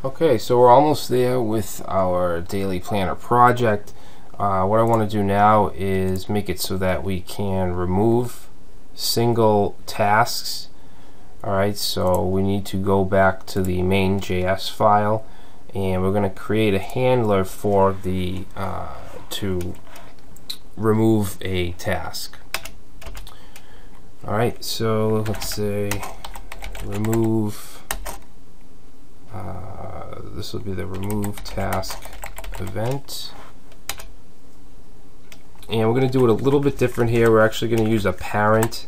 Okay, so we're almost there with our daily planner project. What I want to do now is make it so that we can remove single tasks. Alright, so we need to go back to the main.js file, and we're going to create a handler for the to remove a task. Alright, so let's say remove, this will be the remove task event, and we're going to do it a little bit different here. We're actually going to use a parent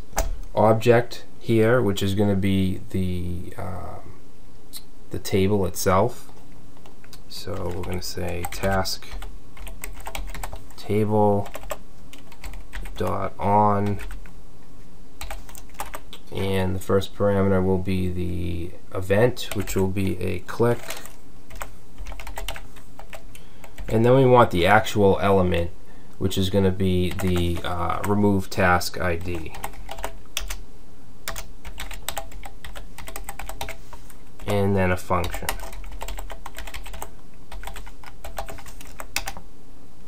object here, which is going to be the table itself. So we're going to say task table dot on, and the first parameter will be the event, which will be a click, and then we want the actual element, which is going to be the remove task ID. And then a function.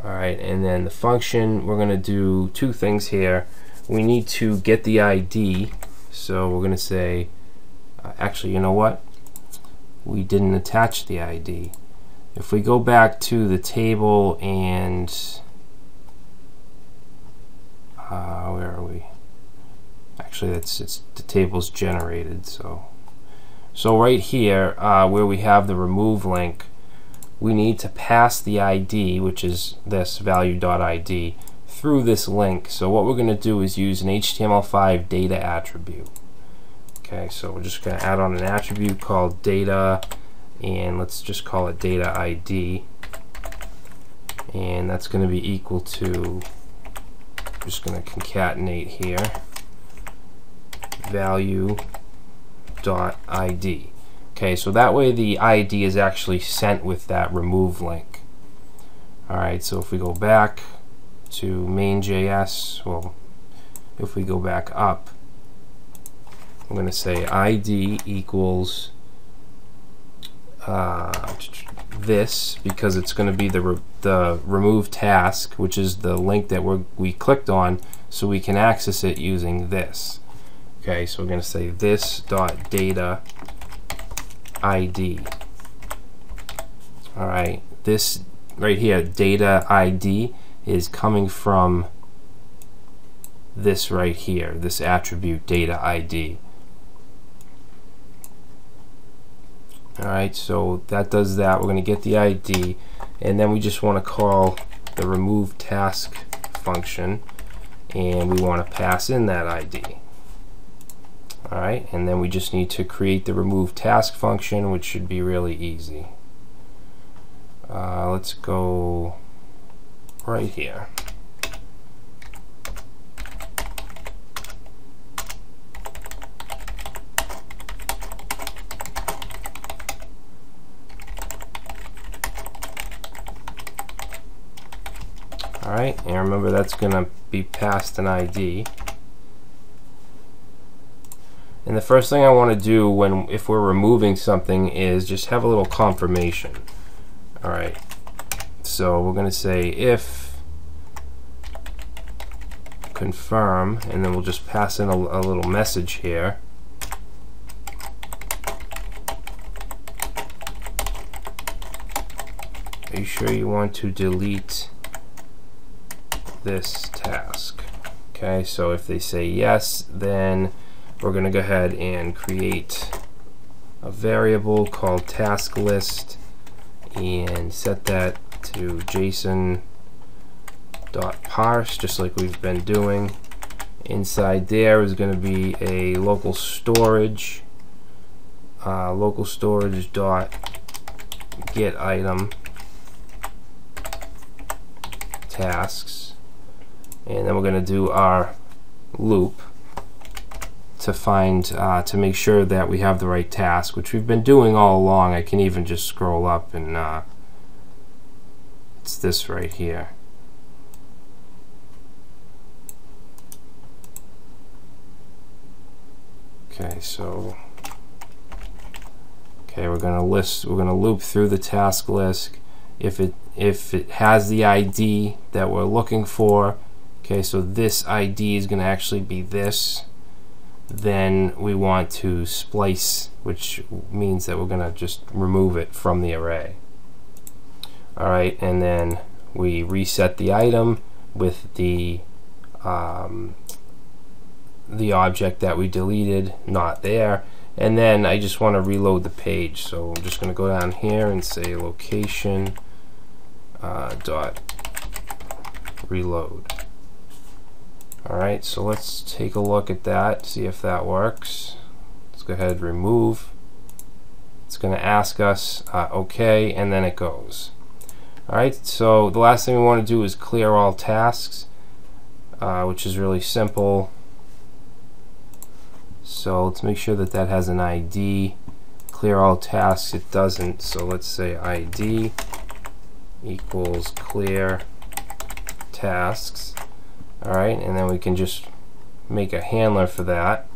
Alright, and then the function, we're going to do two things here. We need to get the ID, so we're going to say, actually, you know what? We didn't attach the ID. If we go back to the table and where are we? Actually, it's the table's generated. So right here, where we have the remove link, we need to pass the ID, which is this value.id, through this link. So what we're going to do is use an HTML5 data attribute. Okay, so we're just going to add on an attribute called data, and let's just call it data ID, and that's going to be equal to, I'm just going to concatenate here, value.id. Okay, so that way the ID is actually sent with that remove link. Alright, so if we go back to main.js, well, if we go back up, I'm going to say ID equals this, because it's going to be the remove task, which is the link that we clicked on, so we can access it using this. Okay, so we're going to say this dot data ID. Alright, this right here, data ID, is coming from this right here, this attribute data ID. Alright, so that does that. We're going to get the ID, and then we just want to call the remove task function, and we want to pass in that ID. Alright, and then we just need to create the remove task function, which should be really easy. Let's go right here. Alright, and remember that's going to be passed an ID. And the first thing I want to do if we're removing something is just have a little confirmation. Alright, so we're going to say if confirm, and then we'll just pass in a little message here. Are you sure you want to delete this task? Okay, so if they say yes, then we're going to go ahead and create a variable called task list and set that to JSON.parse, just like we've been doing. Inside there is going to be a local storage, localstorage.get item tasks, and then we're going to do our loop to find to make sure that we have the right task, which we've been doing all along. I can even just scroll up, and it's this right here. Okay, so Okay, we're going to loop through the task list. If it has the ID that we're looking for, okay, so this ID is going to actually be this, then we want to splice, which means that we're going to just remove it from the array. Alright, and then we reset the item with the object that we deleted, not there. And then I just want to reload the page, so I'm just going to go down here and say location dot reload. Alright, so let's take a look at that, see if that works. Let's go ahead and remove. It's going to ask us OK, and then it goes. Alright, so the last thing we want to do is clear all tasks, which is really simple. So let's make sure that that has an ID. Clear all tasks, it doesn't, so let's say ID equals clear tasks. Alright, and then we can just make a handler for that.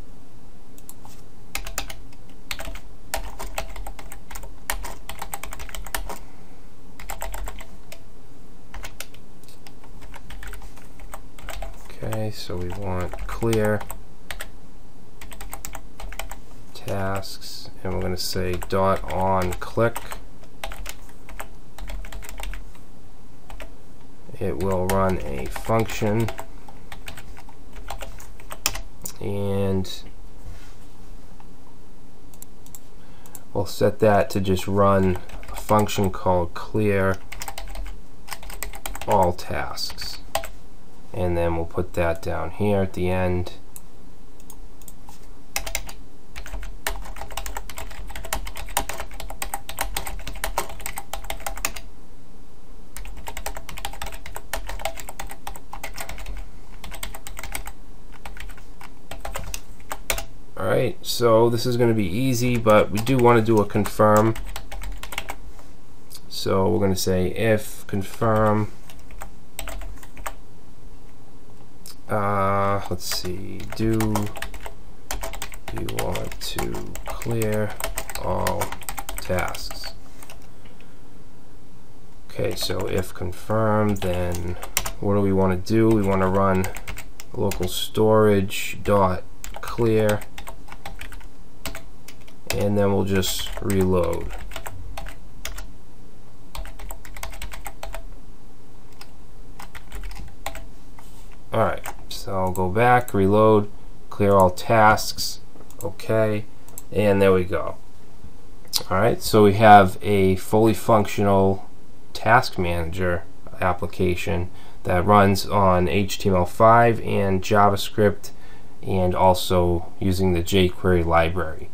Okay, so we want clear tasks, and we're going to say dot on click. It will run a function, and we'll set that to just run a function called clear all tasks, and then we'll put that down here at the end. Alright, so this is going to be easy, but we do want to do a confirm. So we're going to say if confirm, let's see, do you want to clear all tasks? Okay, so if confirm, then what do we want to do? We want to run LocalStorage dot clear, and then we'll just reload. Alright, so I'll go back, reload, clear all tasks, okay, and there we go. Alright, so we have a fully functional task manager application that runs on HTML5 and JavaScript, and also using the jQuery library.